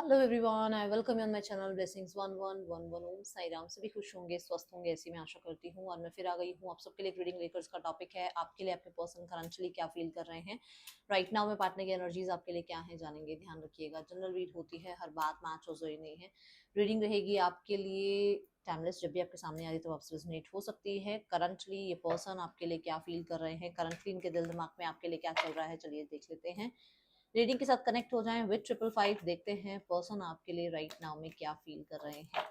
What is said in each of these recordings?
Hello everyone, I welcome you on my channel blessings 1111 ओम साई राम। सभी खुश होंगे, स्वस्थ होंगे, ऐसी मैं आशा करती हूँ। और मैं फिर आ गई हूँ आप सबके लिए रीडिंग लेकर। इसका टॉपिक है आपके लिए आपके पर्सन करंटली क्या फील कर रहे हैं राइट नाउ में। पार्टनर की एनर्जीज आपके लिए क्या है जानेंगे, ध्यान रखिएगा। जनरल रीड होती है, हर बात मैच हो जरूरी नहीं है। रीडिंग रहेगी आपके लिए टाइमलेस, जब भी आपके सामने आ रही तो आपसे रेजोनेट हो सकती है। करंटली ये पर्सन आपके लिए क्या फील कर रहे हैं, करंटली इनके दिल दिमाग में आपके लिए क्या चल रहा है, चलिए देख लेते हैं। रीडिंग के साथ कनेक्ट हो जाएं विद 555। देखते हैं पर्सन आपके लिए राइट नाउ में क्या फील कर रहे हैं।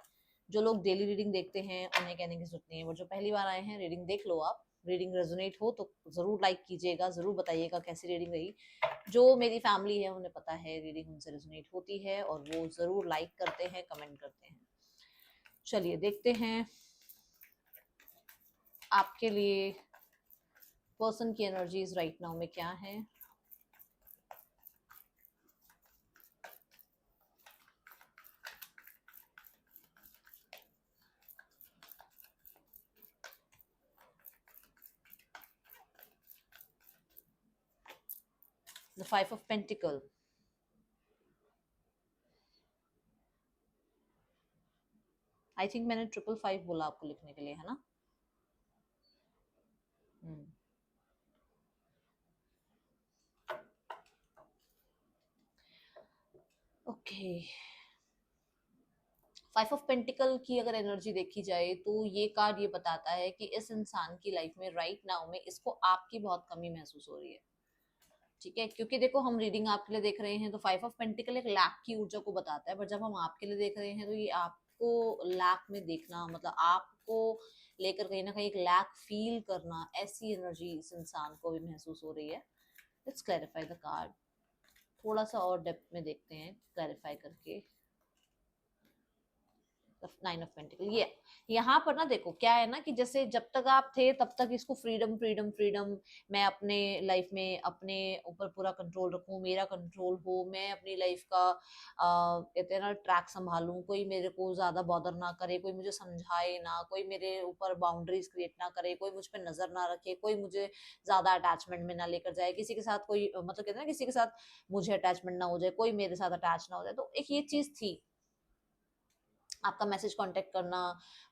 जो लोग डेली रीडिंग देखते हैं उन्हें कहने की जरूरत नहीं है, और जो पहली बार आए हैं रीडिंग देख लो आप। रीडिंग रेजोनेट हो तो जरूर लाइक कीजिएगा, जरूर बताइएगा कैसी रीडिंग रही। जो मेरी फैमिली है उन्हें पता है रीडिंग उनसे रेजोनेट होती है और वो जरूर लाइक करते हैं, कमेंट करते हैं। चलिए देखते हैं आपके लिए पर्सन की एनर्जीज राइट नाउ में क्या है। The 5 of Pentacles। I think मैंने 555 बोला आपको लिखने के लिए, है ना। ओके, 5 of Pentacles की अगर एनर्जी देखी जाए तो ये कार्ड ये बताता है कि इस इंसान की लाइफ में राइट नाउ में इसको आपकी बहुत कमी महसूस हो रही है। ठीक है, क्योंकि देखो हम रीडिंग आपके लिए देख रहे हैं तो 5 of Pentacles एक लैक की ऊर्जा को बताता है, पर जब हम आपके लिए देख रहे हैं तो ये आपको लैक में देखना, मतलब आपको लेकर कहीं ना कहीं एक लैक फील करना, ऐसी एनर्जी इस इंसान को भी महसूस हो रही है। लेट्स क्लैरिफाई द कार्ड, थोड़ा सा और डेप्थ में देखते हैं क्लैरिफाई करके। 9 of Pentacles ये यहाँ पर ना देखो क्या है ना कि जैसे जब तक आप थे तब तक इसको फ्रीडम फ्रीडम फ्रीडम, मैं अपने लाइफ में अपने ऊपर पूरा कंट्रोल रखूं, मेरा कंट्रोल हो, मैं अपनी लाइफ का कहते हैं ना ट्रैक संभालूं, कोई मेरे को ज्यादा बॉदर ना करे, कोई मुझे समझाए ना, कोई मेरे ऊपर बाउंड्रीज क्रिएट ना करे, कोई मुझ पर नजर ना रखे, कोई मुझे ज्यादा अटैचमेंट में ना लेकर जाए, किसी के साथ कोई मतलब कहते हैं ना किसी के साथ मुझे अटैचमेंट ना हो जाए, कोई मेरे साथ अटैच ना हो जाए। तो एक ये चीज थी, आपका मैसेज कांटेक्ट करना,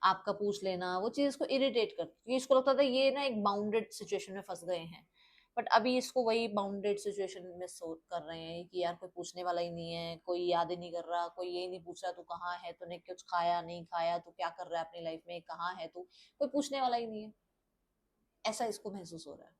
आपका पूछ लेना, वो चीज इसको इरिटेट करती, क्योंकि इसको लगता था ये ना एक बाउंडेड सिचुएशन में फंस गए हैं। बट अभी इसको वही बाउंडेड सिचुएशन में सोच कर रहे हैं कि यार कोई पूछने वाला ही नहीं है, कोई याद ही नहीं कर रहा, कोई ये नहीं पूछ रहा तू कहाँ है, तूने कुछ खाया नहीं खाया, तू क्या कर रहा है अपनी लाइफ में, कहाँ है तू, कोई पूछने वाला ही नहीं है, ऐसा इसको महसूस हो रहा है।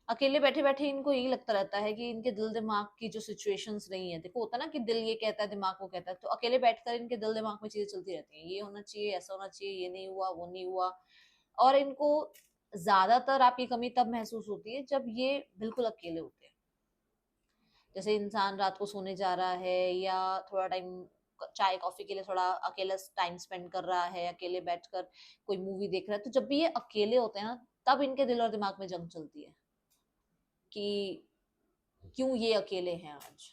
अकेले बैठे बैठे इनको यही लगता रहता है कि इनके दिल दिमाग की जो सिचुएशंस नहीं है, देखो होता है ना कि दिल ये कहता है दिमाग वो कहता है, तो अकेले बैठकर इनके दिल दिमाग में चीजें चलती रहती हैं, ये होना चाहिए, ऐसा होना चाहिए, ये नहीं हुआ, वो नहीं हुआ। और इनको ज्यादातर आपकी कमी तब महसूस होती है जब ये बिल्कुल अकेले होते हैं। जैसे इंसान रात को सोने जा रहा है या थोड़ा टाइम चाय कॉफी के लिए थोड़ा अकेला टाइम स्पेंड कर रहा है, अकेले बैठकर कोई मूवी देख रहा है, तो जब भी ये अकेले होते हैं ना तब इनके दिल और दिमाग में जंग चलती है कि क्यों ये अकेले हैं आज।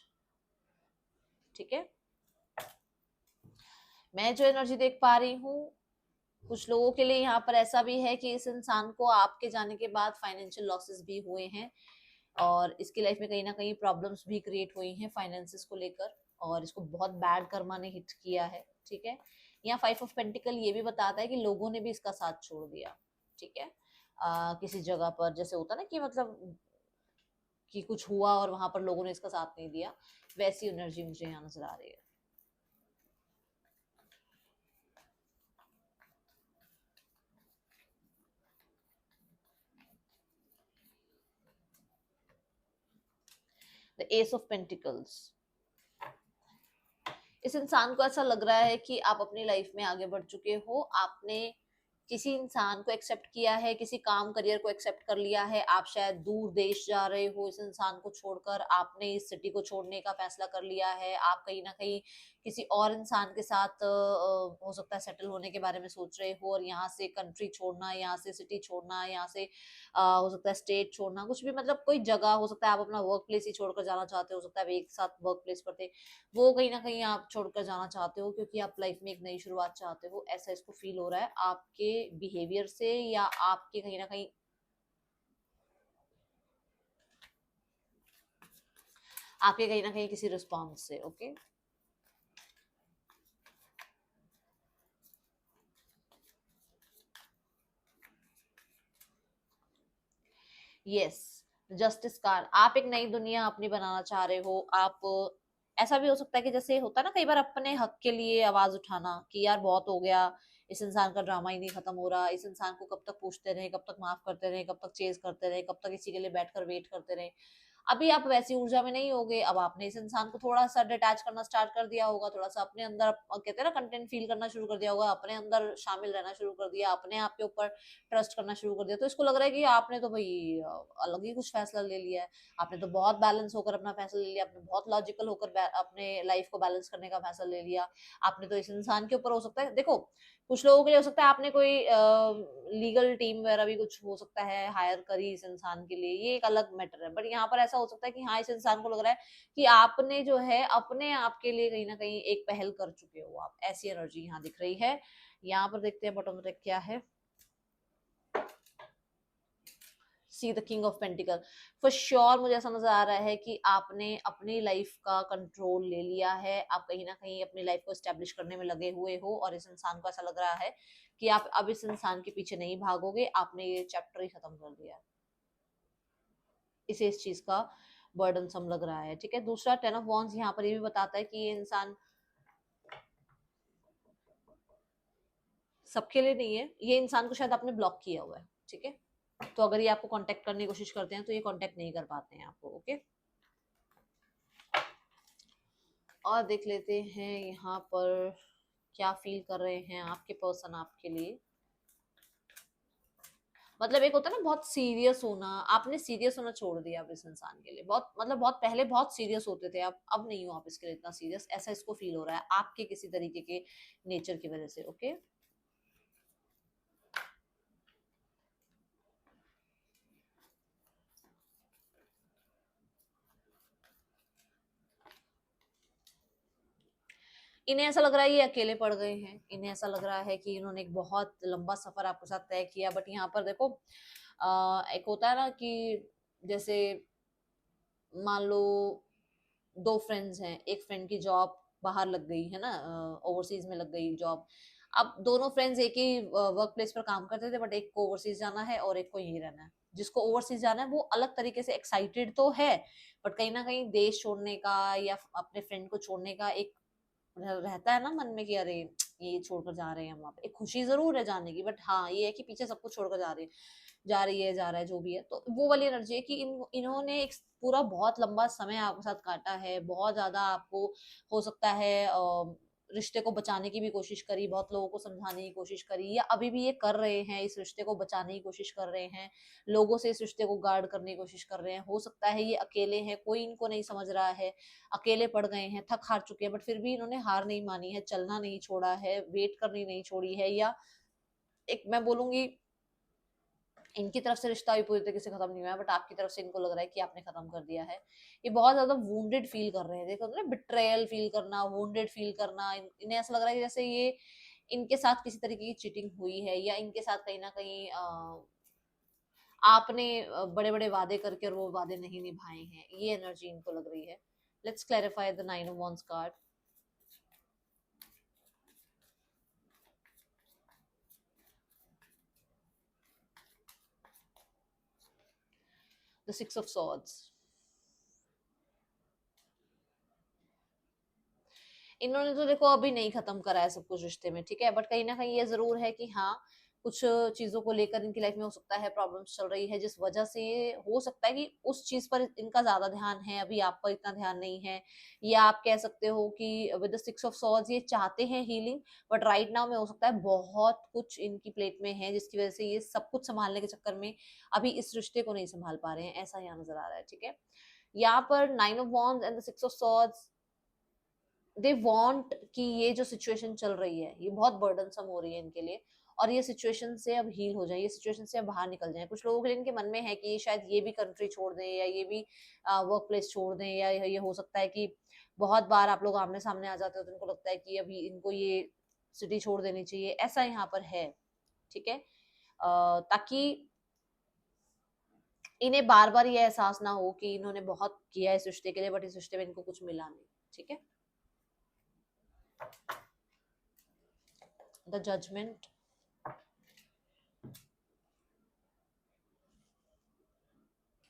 ठीक है, मैं जो एनर्जी देख पा रही हूँ, कुछ लोगों के लिए यहाँ पर ऐसा भी है कि इस इंसान को आपके जाने के बाद फाइनेंशियल लॉसेस भी हुए हैं और इसकी लाइफ में कहीं ना कहीं प्रॉब्लम्स भी क्रिएट हुई हैं फाइनेंसेस को लेकर, और इसको बहुत बैड कर्मा ने हिट किया है। ठीक है, यहाँ 5 of Pentacles ये भी बताता है कि लोगों ने भी इसका साथ छोड़ दिया। ठीक है, किसी जगह पर जैसे होता ना कि मतलब कि कुछ हुआ और वहां पर लोगों ने इसका साथ नहीं दिया, वैसी एनर्जी मुझे यहाँ नजर आ रही है। द एस ऑफ पेंटिकल्स, इस इंसान को ऐसा लग रहा है कि आप अपनी लाइफ में आगे बढ़ चुके हो, आपने किसी इंसान को एक्सेप्ट किया है, किसी काम करियर को एक्सेप्ट कर लिया है, आप शायद दूर देश जा रहे हो इस इंसान को छोड़कर, आपने इस सिटी को छोड़ने का फैसला कर लिया है, आप कहीं ना कहीं किसी और इंसान के साथ हो सकता है सेटल होने के बारे में सोच रहे हो, और यहाँ से कंट्री छोड़ना, यहाँ से सिटी छोड़ना, यहाँ से हो सकता है स्टेट छोड़ना, कुछ भी मतलब कोई जगह हो सकता है, आप अपना वर्क प्लेस ही छोड़कर जाना चाहते हो सकता है, एक साथ वर्क प्लेस पर थे, वो कहीं ना कहीं आप छोड़कर जाना चाहते हो क्योंकि आप लाइफ में एक नई शुरुआत चाहते हो, ऐसा इसको फील हो रहा है आपके बिहेवियर से या आपके कहीं ना कहीं आपके कहीं ना कहीं किसी रिस्पॉन्स से। ओके, यस, जस्टिस कार्ड, आप एक नई दुनिया अपनी बनाना चाह रहे हो। आप ऐसा भी हो सकता है कि जैसे होता है ना कई बार अपने हक के लिए आवाज उठाना कि यार बहुत हो गया, इस इंसान का ड्रामा ही नहीं खत्म हो रहा, इस इंसान को कब तक पूछते रहे, कब तक माफ करते रहे, कब तक चेज करते रहे, कब तक इसी के लिए बैठकर वेट करते रहे। अभी आप वैसी ऊर्जा में नहीं होगे, अब आपने इस इंसान को थोड़ा सा डिटैच करना स्टार्ट कर दिया होगा, थोड़ा सा अपने अंदर कहते हैं ना कंटेंट फील करना शुरू कर दिया होगा, अपने अंदर शामिल रहना शुरू कर दिया, अपने आप के ऊपर ट्रस्ट करना शुरू कर दिया, तो इसको लग रहा है कि आपने तो भाई अलग ही कुछ फैसला ले लिया है, आपने तो बहुत बैलेंस होकर अपना फैसला ले लिया, आपने बहुत लॉजिकल होकर अपने लाइफ को बैलेंस करने का फैसला ले लिया, आपने तो इस इंसान के ऊपर हो सकता है, देखो कुछ लोगों के लिए हो सकता है आपने कोई लीगल टीम वगैरह भी कुछ हो सकता है हायर करी इस इंसान के लिए, ये एक अलग मैटर है, बट यहाँ पर ऐसा हो सकता है कि हाँ इस इंसान को लग रहा है कि आपने जो है अपने आप के लिए कहीं ना कहीं एक पहल कर चुके हो आप, ऐसी एनर्जी यहाँ दिख रही है। यहाँ पर देखते हैं बॉटम में क्या है। See the king of pentacle, for sure मुझे ऐसा नजर आ रहा है कि आपने अपनी लाइफ का कंट्रोल ले लिया है, आप कहीं ना कहीं अपनी लाइफ को एस्टेब्लिश करने में लगे हुए हो, और इस इंसान को ऐसा लग रहा है कि आप अब इस इंसान के पीछे नहीं भागोगे, आपने ये चैप्टर ही खत्म कर दिया है, इसे इस चीज का बर्डन सम लग रहा है। ठीक है, दूसरा टेन ऑफ वॉन्ड्स यहाँ पर ये भी बताता है कि ये इंसान सबके लिए नहीं है, ये इंसान को शायद आपने ब्लॉक किया हुआ है। ठीक है, तो अगर ये आपको कांटेक्ट करने की कोशिश करते हैं तो ये कांटेक्ट नहीं कर पाते हैं आपको। ओके, और देख लेते हैं यहाँ पर क्या फील कर रहे हैं आपके पर्सन आपके लिए। मतलब एक होता है ना बहुत सीरियस होना, आपने सीरियस होना छोड़ दिया अब इस इंसान के लिए, बहुत मतलब बहुत पहले बहुत सीरियस होते थे, अब नहीं हो आप इसके लिए इतना सीरियस, ऐसा इसको फील हो रहा है आपके किसी तरीके के नेचर की वजह से। ओके, इन्हें ऐसा लग रहा है ये अकेले पड़ गए हैं, इन्हें ऐसा लग रहा है कि इन्होंने एक बहुत लंबा सफर आपके साथ तय किया, बट यहाँ पर देखो एक होता है ना कि जैसे मान लो दो फ्रेंड्स हैं, एक फ्रेंड की जॉब बाहर लग गई है ना, ओवरसीज में लग गई जॉब, अब दोनों फ्रेंड्स एक ही वर्क प्लेस पर काम करते थे, बट एक को ओवरसीज जाना है और एक को यहीं रहना है। जिसको ओवरसीज जाना है वो अलग तरीके से एक्साइटेड तो है, बट कहीं ना कहीं देश छोड़ने का या अपने फ्रेंड को छोड़ने का एक रहता है ना मन में कि अरे ये छोड़कर जा रहे हैं हम वहाँ पे, एक खुशी जरूर है जाने की, बट हाँ ये है कि पीछे सब कुछ छोड़कर जा रहे हैं, जा रही है जा रहा है जो भी है, तो वो वाली एनर्जी है कि इन्होंने एक पूरा बहुत लंबा समय आपके साथ काटा है, बहुत ज्यादा आपको हो सकता है रिश्ते को बचाने की भी कोशिश करी, बहुत लोगों को समझाने की कोशिश करी, या अभी भी ये कर रहे हैं, इस रिश्ते को बचाने की कोशिश कर रहे हैं, लोगों से इस रिश्ते को गार्ड करने की कोशिश कर रहे हैं, हो सकता है ये अकेले हैं, कोई इनको नहीं समझ रहा है, अकेले पड़ गए हैं, थक हार चुके हैं, बट फिर भी इन्होंने हार नहीं मानी है, चलना नहीं छोड़ा है, वेट करनी नहीं छोड़ी है, या एक मैं बोलूंगी इनकी तरफ से रिश्ता अभी पूरी तरीके से खत्म नहीं हुआ है, बट आपकी तरफ से इनको लग रहा है कि आपने खत्म कर दिया है। ये बहुत ज्यादा वुंडेड फील कर रहे हैं, देखो ना बिट्रेयल फील करना, वुंडेड फील करना, इन्हें ऐसा लग रहा है कि जैसे ये इनके साथ किसी तरीके की चीटिंग हुई है, या इनके साथ कहीं ना कहीं आपने बड़े बड़े वादे करके और वो वादे नहीं निभाए हैं, ये एनर्जी इनको लग रही है। Let's clarify the nine of wands card. The six of swords, इन्होंने तो देखो अभी नहीं खत्म करा है सब कुछ रिश्ते में, ठीक है, बट कहीं ना कहीं ये जरूर है कि हाँ कुछ चीजों को लेकर इनकी लाइफ में हो सकता है प्रॉब्लम्स चल रही है, जिस वजह से ये हो सकता है कि उस चीज पर इनका ज्यादा ध्यान है, अभी आप पर इतना ध्यान नहीं है, या आप कह सकते हो कि with the six of swords ये चाहते हैं हीलिंग, बट राइट नाउ में हो सकता है बहुत कुछ इनकी प्लेट में है, जिसकी वजह से ये सब कुछ संभालने के चक्कर में अभी इस रिश्ते को नहीं संभाल पा रहे हैं, ऐसा यहाँ नजर आ रहा है। ठीक है, यहाँ पर nine of wands and the six of swords they want कि ये जो सिचुएशन चल रही है ये बहुत बर्डनसम हो रही है इनके लिए, और ये सिचुएशन से अब हील हो जाए, ये सिचुएशन से अब बाहर निकल जाए। कुछ लोगों के लिए इनके मन में है कि शायद ये भी कंट्री छोड़ दें, या ये भी वर्क प्लेस छोड़ दें, या ये हो सकता है कि बहुत बार आप लोग आमने सामने आ जाते हो तो इनको लगता है कि अभी इनको ये सिटी छोड़ देनी चाहिए, ऐसा यहाँ पर है। ठीक है, ताकि इन्हें बार बार ये एहसास ना हो कि इन्होंने बहुत किया इस रिश्ते के लिए बट इस रिश्ते में इनको कुछ मिला नहीं। ठीक है, the judgement,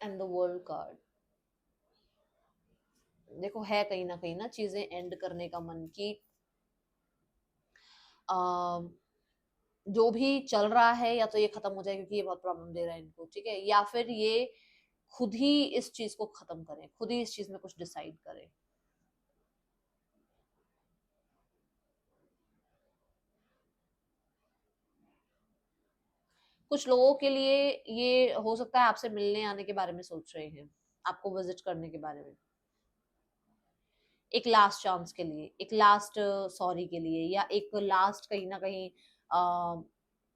and the world card. देखो है कहीं ना चीजें एंड करने का मन की, जो भी चल रहा है या तो ये खत्म हो जाए क्योंकि ये बहुत प्रॉब्लम दे रहा है इनको, ठीक है, या फिर ये खुद ही इस चीज को खत्म करें, खुद ही इस चीज में कुछ डिसाइड करें। कुछ लोगों के लिए ये हो सकता है आपसे मिलने आने के बारे में सोच रहे हैं, आपको विजिट करने के बारे में, एक लास्ट चांस के लिए, एक लास्ट सॉरी के लिए, या एक लास्ट कहीं ना कहीं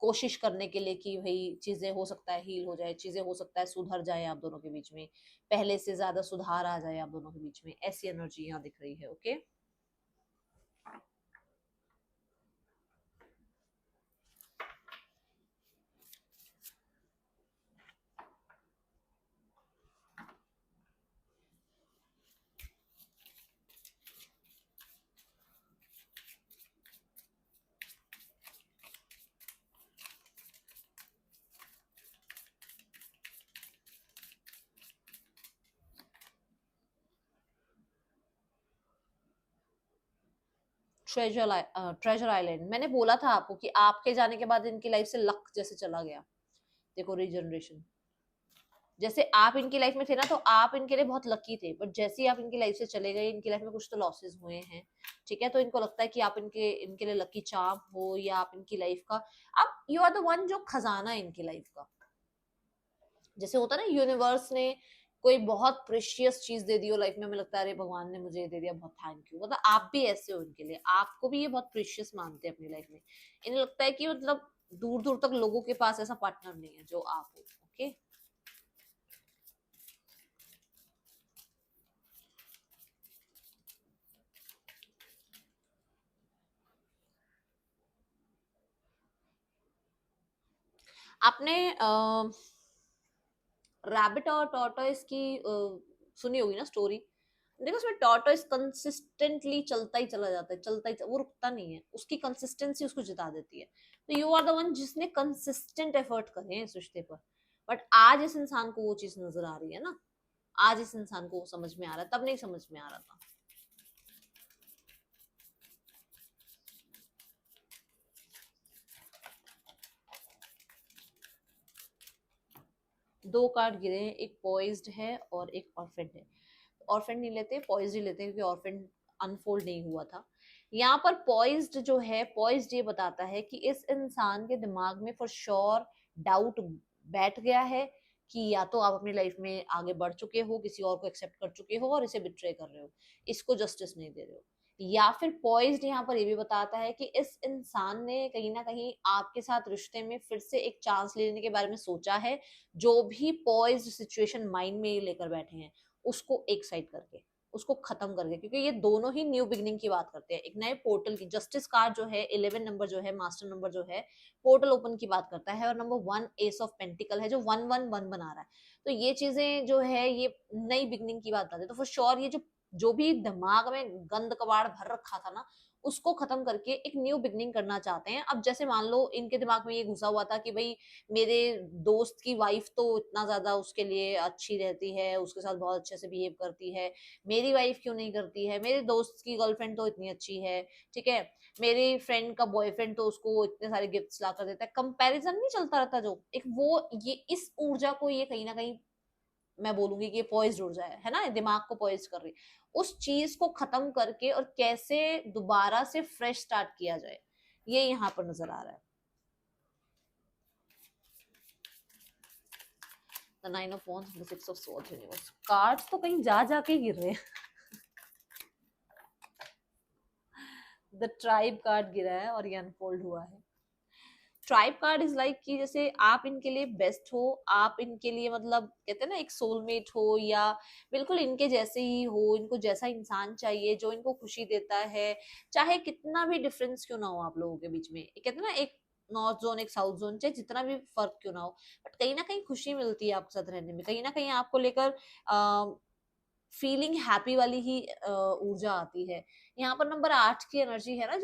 कोशिश करने के लिए कि भाई चीजें हो सकता है हील हो जाए, चीजें हो सकता है सुधर जाए आप दोनों के बीच में, पहले से ज्यादा सुधार आ जाए आप दोनों के बीच में, ऐसी एनर्जी यहाँ दिख रही है। ओके, ट्रेजर आइलैंड, मैंने बोला था आपको कि आपके जाने के बाद इनकी लाइफ से लक जैसे चला गया। देखो रीजनरेशन, जैसे आप इनकी लाइफ में थे ना तो आप इनके लिए बहुत लकी थे, बट जैसे ही आप इनकी लाइफ से चले गए इनकी लाइफ में कुछ तो लॉसेस हुए हैं। ठीक है, तो इनको लगता है कि आप इनके लिए लकी चार्म हो, या आप इनकी लाइफ का, आप यू आर द वन जो खजाना है इनकी लाइफ का। जैसे होता है ना यूनिवर्स ने कोई बहुत प्रेशियस चीज दे दी हो लाइफ में, हमें लगता है अरे भगवान ने मुझे दे दिया, बहुत थैंक यू, मतलब आप भी ऐसे हो इनके लिए, आपको भी ये बहुत प्रेशियस मानते हैं अपनी लाइफ में। इन्हें लगता है कि मतलब दूर दूर तक लोगों के पास ऐसा पार्टनर नहीं है जो आप हो। ओके, आपने रैबिट और टॉर्टोइस की सुनी होगी ना स्टोरी। देखो उसमें टॉर्टोइस कंसिस्टेंटली चलता ही चला जाता है, वो रुकता नहीं है, उसकी कंसिस्टेंसी उसको जिता देती है। तो यू आर द वन जिसने कंसिस्टेंट एफर्ट करे हैं इस रिश्ते पर, बट आज इस इंसान को वो चीज नजर आ रही है ना, आज इस इंसान को वो समझ में आ रहा है, तब नहीं समझ में आ रहा था। दो कार्ड गिरे हैं, एक पॉइज्ड है और एक ऑर्फेंड है। ऑर्फेंड नहीं लेते, पॉइज्ड ही लेते हैं क्योंकि ऑर्फेंड अनफोल्ड नहीं हुआ था। यहाँ पर पॉइज्ड जो है, पॉइज्ड ये बताता है कि इस इंसान के दिमाग में फॉर श्योर डाउट बैठ गया है कि या तो आप अपनी लाइफ में आगे बढ़ चुके हो, किसी और को एक्सेप्ट कर चुके हो और इसे बिट्रे कर रहे हो, इसको जस्टिस नहीं दे रहे हो, या फिर पॉइज्ड यहाँ पर ये भी बताता है कि इस इंसान ने कहीं ना कहीं आपके साथ रिश्ते में फिर से एक चांस लेने के बारे में सोचा है। जो भी पॉइज्ड सिचुएशन माइंड में लेकर बैठे हैं उसको एक साइड करके, उसको खत्म करके, क्योंकि ये दोनों ही न्यू बिगनिंग की बात करते हैं, एक नए पोर्टल की। जस्टिस कार्ड जो है 11 नंबर जो है, मास्टर नंबर जो है, पोर्टल ओपन की बात करता है, और नंबर 1 एस ऑफ पेंटिकल है जो 111 बना रहा है। तो ये चीजें जो है ये नई बिगनिंग की बात करते हैं। तो फॉर श्योर ये जो भी दिमाग में गंद कबाड़ भर रखा था ना, उसको खत्म करके एक न्यू बिगनिंग करना चाहते हैं। अब जैसे मान लो इनके दिमाग में ये घुसा हुआ था कि भाई मेरे दोस्त की वाइफ तो इतना ज्यादा उसके लिए अच्छी रहती है, उसके साथ बहुत अच्छे से बिहेव करती है, मेरी वाइफ क्यों नहीं करती है, मेरे दोस्त की गर्लफ्रेंड तो इतनी अच्छी है, ठीक है, मेरी फ्रेंड का बॉयफ्रेंड तो उसको इतने सारे गिफ्ट्स ला कर देता है। कंपैरिजन नहीं चलता रहता जो एक, वो ये इस ऊर्जा को ये कहीं ना कहीं मैं बोलूंगी कि ये पॉइज्ड ऊर्जा है ना, दिमाग को पॉइज्ड कर रही, उस चीज को खत्म करके और कैसे दोबारा से फ्रेश स्टार्ट किया जाए, ये यहाँ पर नजर आ रहा है। The Nine of Wands, the Six of Swords universe. Cards तो कहीं जा जाके गिर रहे हैं। द ट्राइब कार्ड गिरा है और ये अनफोल्ड हुआ है। ट्राइब कार्ड इज लाइक कि जैसे आप इनके लिए बेस्ट हो, आप इनके लिए मतलब कहते हैं ना एक सोलमेट हो, या बिल्कुल इनके जैसे ही हो, इनको जैसा इंसान चाहिए जो इनको खुशी देता है, चाहे कितना भी डिफरेंस क्यों ना हो आप लोगों के बीच में। कहते हैं ना एक नॉर्थ जोन एक साउथ जोन, चाहे जितना भी फर्क क्यों ना हो, बट कहीं ना कहीं खुशी मिलती है आपके साथ रहने में, कहीं ना कहीं आपको लेकर फीलिंग हैप्पी वाली ही ऊर्जा आती है। यहाँ पर नंबर 8 की एनर्जी है ना,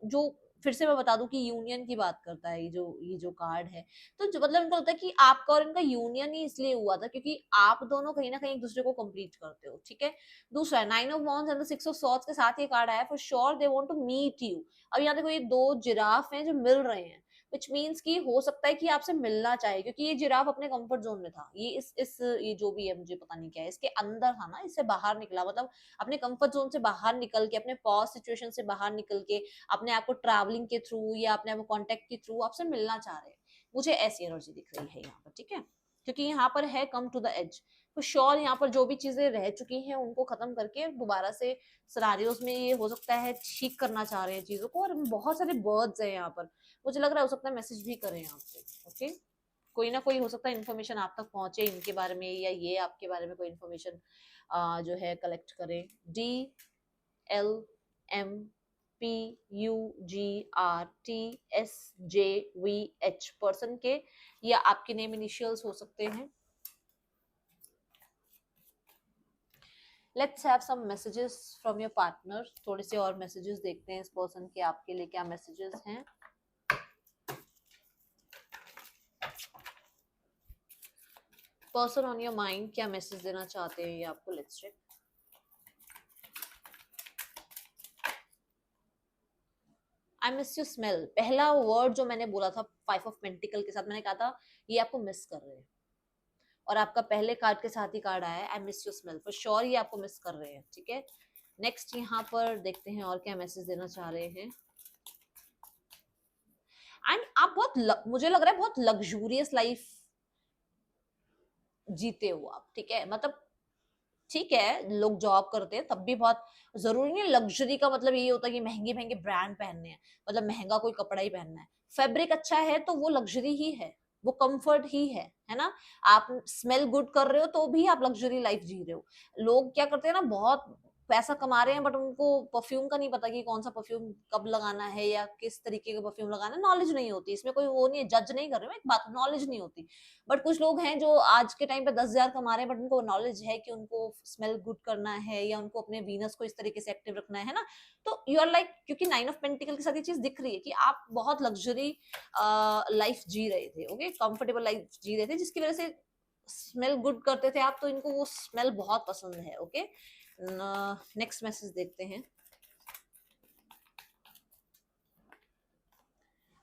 जो फिर से मैं बता दूं कि यूनियन की बात करता है, ये जो कार्ड है। तो जो मतलब इनका होता है कि आपका और इनका यूनियन ही इसलिए हुआ था क्योंकि आप दोनों कहीं ना कहीं एक दूसरे को कंप्लीट करते हो, ठीक है। दूसरा 9 of wands and the 6 of swords के साथ ये कार्ड आया, for sure they want to meet you. अब यहाँ देखो ये दो जिराफ हैं जो मिल रहे हैं, विच मीन्स कि हो सकता है कि आपसे मिलना चाहे, क्योंकि ये जिराफ अपने कंफर्ट जोन में था, ये इस ये जो भी है मुझे पता नहीं क्या है, इसके अंदर था ना, इससे बाहर निकला, मतलब अपने कंफर्ट जोन से बाहर निकल के, अपने पॉज सिचुएशन से बाहर निकल के, अपने आप को ट्रैवलिंग के थ्रू या अपने आप को कॉन्टेक्ट के थ्रू आपसे मिलना चाह रहे हैं। मुझे ऐसी एनर्जी दिख रही है यहाँ पर, ठीक है, क्योंकि यहाँ पर है कम टू द एज। तो श्योर यहाँ पर जो भी चीजें रह चुकी हैं उनको खत्म करके दोबारा से सिनारियोस में ये हो सकता है ठीक करना चाह रहे हैं चीजों को। और बहुत सारे बर्ड्स हैं यहाँ पर, मुझे लग रहा है हो सकता है मैसेज भी करें आपसे, ओके। कोई ना कोई हो सकता है इन्फॉर्मेशन आप तक पहुंचे इनके बारे में, या ये आपके बारे में कोई इन्फॉर्मेशन जो है कलेक्ट करें। DLMPUGRTSJVH पर्सन के, या आपके नेम इनिशियल्स हो सकते हैं। Let's have some messages from your partner. थोड़े से और मैसेजेस देखते हैं इस पर्सन के, आपके लिए क्या मैसेजेस हैं। पर्सन ऑन योर माइंड क्या मैसेज देना चाहते हैं ये आपको, let's check. I miss you smell, पहला वर्ड जो मैंने बोला था 5 ऑफ पेंटिकल के साथ, मैंने कहा था ये आपको मिस कर रहे हैं, और आपका पहले कार्ड के साथ ही कार्ड आया है आई miss you smell, for sure ये आपको मिस कर रहे हैं, ठीक है। नेक्स्ट यहाँ पर देखते हैं और क्या मैसेज देना चाह रहे हैं। एंड आप मुझे लग रहा है बहुत लग्जूरियस लाइफ जीते हो आप, ठीक है। मतलब ठीक है लोग जॉब करते हैं तब भी बहुत जरूरी नहीं, लग्जरी का मतलब ये होता है कि महंगे महंगे ब्रांड पहनने हैं, मतलब महंगा कोई कपड़ा ही पहनना है। फैब्रिक अच्छा है तो वो लग्जरी ही है, वो कंफर्ट ही है ना। आप स्मेल गुड कर रहे हो तो भी आप लग्जरी लाइफ जी रहे हो। लोग क्या करते हैं ना, बहुत पैसा कमा रहे हैं बट उनको परफ्यूम का नहीं पता कि कौन सा परफ्यूम कब लगाना है या किस तरीके का परफ्यूम लगाना है, नॉलेज नहीं होती। इसमें कोई वो नहीं है, जज नहीं कर रहे हो, एक बात नॉलेज नहीं होती। बट कुछ लोग हैं जो आज के टाइम पे 10,000 कमा रहे हैं बट उनको नॉलेज है कि उनको स्मेल गुड करना है या उनको अपने वीनस को इस तरीके से एक्टिव रखना है ना। तो यू आर लाइक, क्योंकि 9 ऑफ पेंटिकल के साथ ये चीज दिख रही है कि आप बहुत लग्जरी लाइफ जी रहे थे, ओके, कंफर्टेबल लाइफ जी रहे थे, जिसकी वजह से स्मेल गुड करते थे आप, तो इनको वो स्मेल बहुत पसंद है, ओके। नेक्स्ट मैसेज देखते हैं।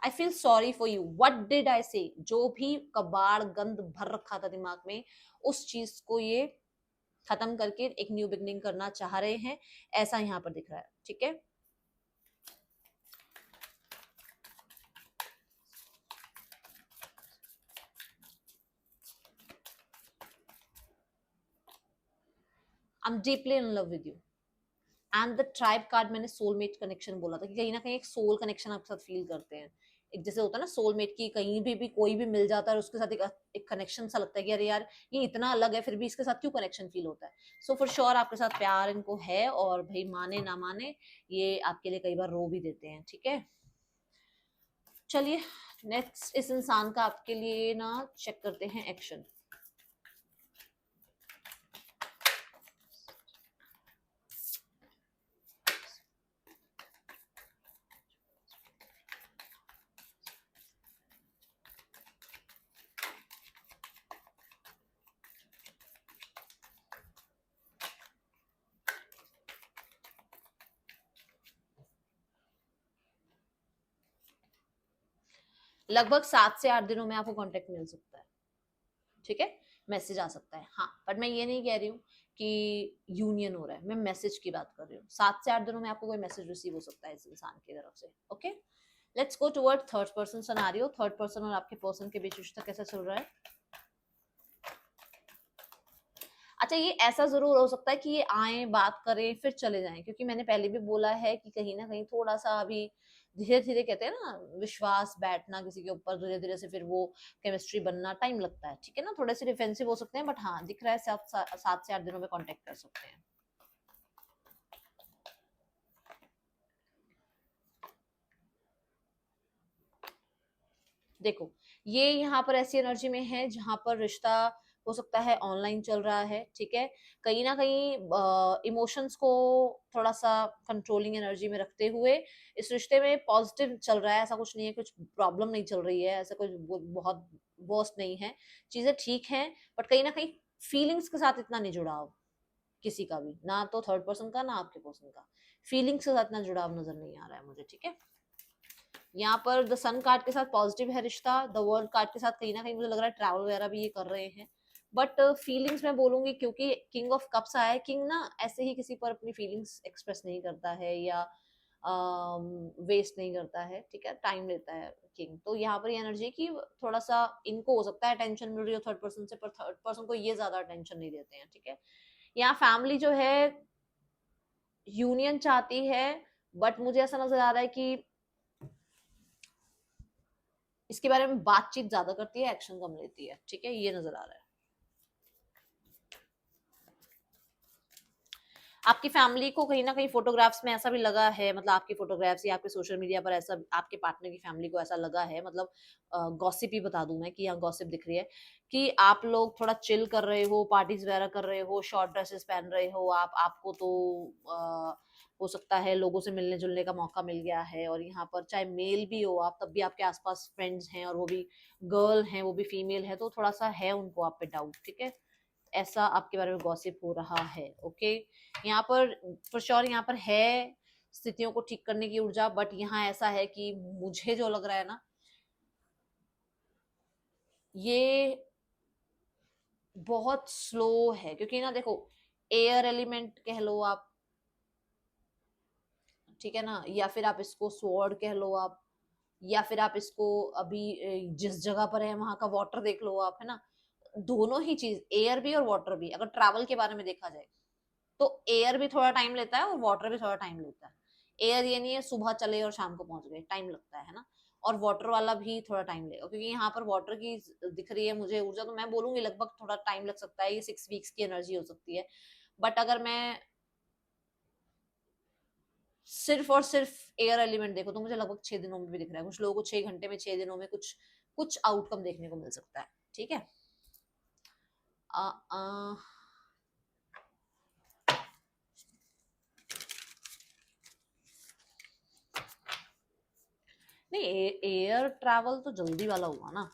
I feel sorry for you, what did I से, जो भी कबाड़ गंद भर रखा था दिमाग में उस चीज को ये खत्म करके एक न्यू बिगनिंग करना चाह रहे हैं, ऐसा यहाँ पर दिख रहा है, ठीक है। I am deeply in love with you. And the tribe card, मैंने सोलमेट कनेक्शन बोला था कि कहीं ना कहीं एक सोल कनेक्शन आपके साथ फील करते हैं। एक जैसे होता है ना सोलमेट की, कहीं भी कोई भी मिल जाता है और उसके साथ एक कनेक्शन सा लगता है कि अरे यार ये इतना अलग है फिर भी इसके साथ क्यों कनेक्शन फील होता है। सो फॉर श्योर आपके साथ प्यार इनको है, और भाई माने ना माने ये आपके लिए कई बार रो भी देते हैं, ठीक है। चलिए नेक्स्ट इस इंसान का आपके लिए ना चेक करते हैं एक्शन। लगभग 7 से 8 दिनों में आपको कांटेक्ट मिल सकता है, ठीक है, मैसेज आ सकता है, हाँ। बट मैं ये नहीं कह रही हूँ कि यूनियन हो रहा है, मैं मैसेज की बात कर रही हूँ। 7 से 8 दिनों में आपको कोई मैसेज रिसीव हो सकता है इस इंसान की तरफ से, okay. Let's go toward third person scenario. Third person और आपके पर्सन के बीच रिश्ता कैसा चल रहा है। अच्छा ये ऐसा जरूर हो सकता है कि ये आए बात करें फिर चले जाएं, क्योंकि मैंने पहले भी बोला है कि कहीं ना कहीं थोड़ा सा अभी धीरे धीरे कहते हैं ना विश्वास बैठना किसी के ऊपर, धीरे धीरे से फिर वो केमिस्ट्री बनना टाइम लगता है, ठीक है ना, थोड़े से डिफेंसिव हो सकते हैं, बट हाँ दिख रहा है 7 से 8 दिनों में कांटेक्ट कर सकते हैं। देखो ये यहाँ पर ऐसी एनर्जी में है जहां पर रिश्ता हो सकता है ऑनलाइन चल रहा है, ठीक है, कहीं ना कहीं इमोशंस को थोड़ा सा कंट्रोलिंग एनर्जी में रखते हुए इस रिश्ते में पॉजिटिव चल रहा है, ऐसा कुछ नहीं है, कुछ प्रॉब्लम नहीं चल रही है, ऐसा कुछ बहुत वर्स्ट नहीं है, चीजें ठीक हैं, बट कहीं ना कहीं फीलिंग्स के साथ इतना नहीं जुड़ाव किसी का भी, ना तो थर्ड पर्सन का ना आपके पर्सन का, फीलिंग्स के साथ इतना जुड़ाव नजर नहीं आ रहा है मुझे, ठीक है। यहाँ पर द सन कार्ड के साथ पॉजिटिव है रिश्ता, द वर्ल्ड कार्ड के साथ कहीं ना कहीं मुझे लग रहा है ट्रैवल वगैरह भी ये कर रहे हैं, बट फीलिंग्स मैं बोलूंगी क्योंकि किंग ऑफ कप्स आया है, किंग ना ऐसे ही किसी पर अपनी फीलिंग्स एक्सप्रेस नहीं करता है या वेस्ट नहीं करता है, ठीक है, टाइम लेता है किंग, तो यहाँ पर ये एनर्जी की थोड़ा सा इनको हो सकता है टेंशन मिल रही हो थर्ड पर्सन से, पर थर्ड पर्सन को ये ज्यादा टेंशन नहीं देते हैं, ठीक है। यहाँ फैमिली जो है यूनियन चाहती है, बट मुझे ऐसा नजर आ रहा है कि इसके बारे में बातचीत ज्यादा करती है, एक्शन कम लेती है, ठीक है, ये नजर आ रहा है। आपकी फैमिली को कहीं ना कहीं फोटोग्राफ्स में ऐसा भी लगा है, मतलब आपकी फोटोग्राफ्स या आपके सोशल मीडिया पर ऐसा आपके पार्टनर की फैमिली को ऐसा लगा है, मतलब गॉसिप ही बता दूं मैं कि यहाँ गॉसिप दिख रही है कि आप लोग थोड़ा चिल कर रहे हो, पार्टीज वगैरह कर रहे हो, शॉर्ट ड्रेसेस पहन रहे हो, आपको तो हो सकता है लोगों से मिलने जुलने का मौका मिल गया है, और यहाँ पर चाहे मेल भी हो आप, तब भी आपके आसपास फ्रेंड्स हैं और वो भी गर्ल हैं, वो भी फीमेल है, तो थोड़ा सा है उनको आप पे डाउट, ठीक है, ऐसा आपके बारे में गॉसिप हो रहा है, ओके। यहाँ पर फॉर श्योर यहाँ पर है स्थितियों को ठीक करने की ऊर्जा, बट यहाँ ऐसा है कि मुझे जो लग रहा है ना, ये बहुत स्लो है, क्योंकि ना देखो एयर एलिमेंट कह लो आप, ठीक है ना, या फिर आप इसको स्वॉर्ड कह लो आप, या फिर आप इसको अभी जिस जगह पर है वहां का वाटर देख लो आप, है ना, दोनों ही चीज एयर भी और वाटर भी, अगर ट्रैवल के बारे में देखा जाए तो एयर भी थोड़ा टाइम लेता है और वाटर भी थोड़ा टाइम लेता है। एयर ये नहीं है सुबह चले और शाम को पहुंच गए, टाइम लगता है ना, और वाटर वाला भी थोड़ा टाइम लेगा, क्योंकि यहाँ पर वाटर की दिख रही है मुझे ऊर्जा, तो मैं बोलूंगी लगभग थोड़ा टाइम लग सकता है, ये 6 वीक्स की एनर्जी हो सकती है, बट अगर मैं सिर्फ और सिर्फ एयर एलिमेंट देखो तो मुझे लगभग 6 दिनों में भी दिख रहा है, कुछ लोगों को 6 घंटे में 6 दिनों में कुछ कुछ आउटकम देखने को मिल सकता है, ठीक है। आ, आ, नहीं एयर ट्रैवल तो जल्दी वाला हुआ ना,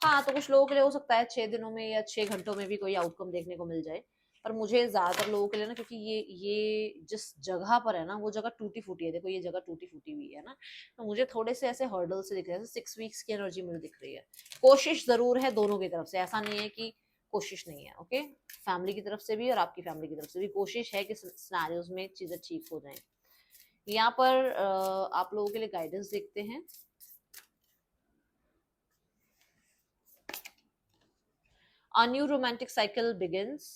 हाँ तो कुछ लोगों के लिए हो सकता है 6 दिनों में या 6 घंटों में भी कोई आउटकम देखने को मिल जाए, पर मुझे ज्यादातर लोगों के लिए ना, क्योंकि ये जिस जगह पर है ना वो जगह टूटी फूटी है, देखो ये जगह टूटी फूटी हुई है ना, तो मुझे थोड़े से ऐसे हर्डल से दिख रहे हैं, 6 वीक्स की एनर्जी मुझे दिख रही है, कोशिश जरूर है दोनों की तरफ से, ऐसा नहीं है कि कोशिश नहीं है, ओके, फैमिली की तरफ से भी और आपकी फैमिली की तरफ से भी कोशिश है कि सिनेरियोज में चीजें ठीक हो जाएं। यहाँ पर आप लोगों के लिए गाइडेंस देखते हैं। A new romantic cycle begins.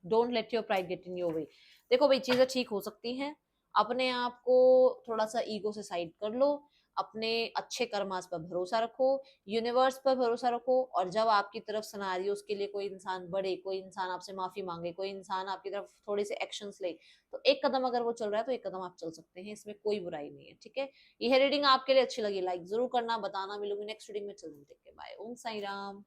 Don't let your pride get in your way. देखो भाई चीजें ठीक हो सकती हैं, अपने आप को थोड़ा सा ईगो से साइड कर लो, अपने अच्छे कर्मास पर भरोसा रखो, यूनिवर्स पर भरोसा रखो, और जब आपकी तरफ सिनेरियोस के लिए कोई इंसान बढ़े, कोई इंसान आपसे माफी मांगे, कोई इंसान आपकी तरफ थोड़े से एक्शंस ले, तो एक कदम अगर वो चल रहा है तो एक कदम आप चल सकते हैं, इसमें कोई बुराई नहीं है, ठीक है। यह रीडिंग आपके लिए अच्छी लगी लाइक जरूर करना, बताना, मिलूंगी नेक्स्ट रीडिंग में, चलते बाय, ओम साई राम।